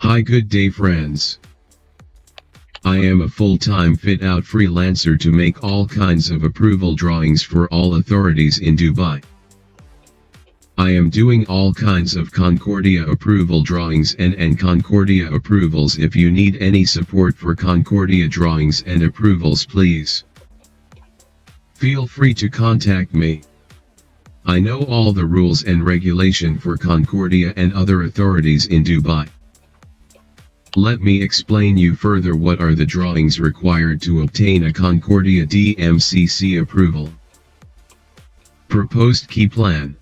Hi, good day friends. I am a full-time fit-out freelancer to make all kinds of approval drawings for all authorities in Dubai. I am doing all kinds of Concordia approval drawings and Concordia approvals. If you need any support for Concordia drawings and approvals, please feel free to contact me. I know all the rules and regulation for Concordia and other authorities in Dubai. Let me explain you further what are the drawings required to obtain a Concordia DMCC approval. Proposed key plan.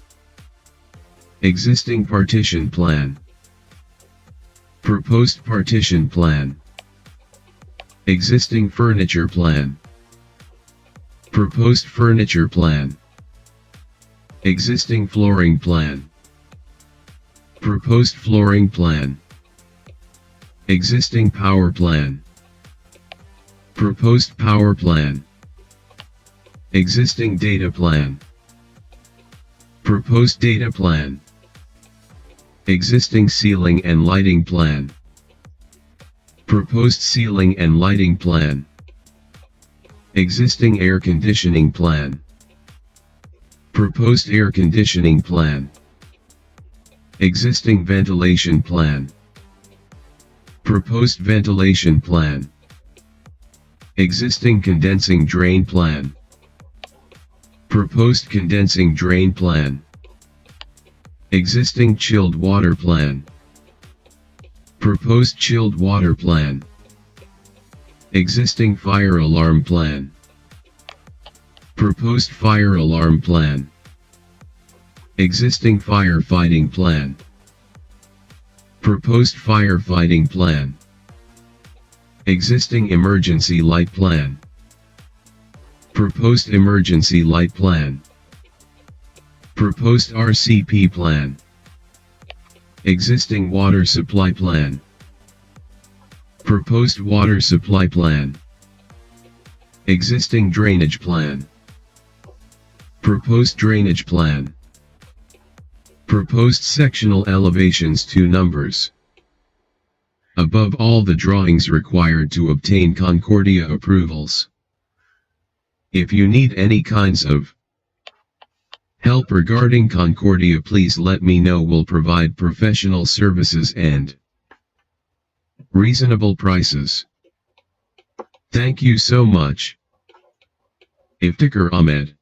Existing partition plan. Proposed partition plan. Existing furniture plan. Proposed furniture plan. Existing flooring plan. Proposed flooring plan. Existing power plan. Proposed power plan. Existing data plan. Proposed data plan. Existing ceiling and lighting plan. Proposed ceiling and lighting plan. Existing air conditioning plan. Proposed air conditioning plan. Existing ventilation plan. Proposed ventilation plan. Existing condensing drain plan. Proposed condensing drain plan. Existing chilled water plan. Proposed chilled water plan. Existing fire alarm plan. Proposed fire alarm plan. Existing firefighting plan. Proposed firefighting plan. Existing emergency light plan. Proposed emergency light plan. Proposed RCP plan. Existing water supply plan. Proposed water supply plan. Existing drainage plan. Proposed drainage plan. Proposed sectional elevations 2 numbers. Above all the drawings required to obtain Concordia approvals. If you need any kinds of help regarding Concordia, please let me know. We'll provide professional services and reasonable prices. Thank you so much. Iftikhar Ahmed.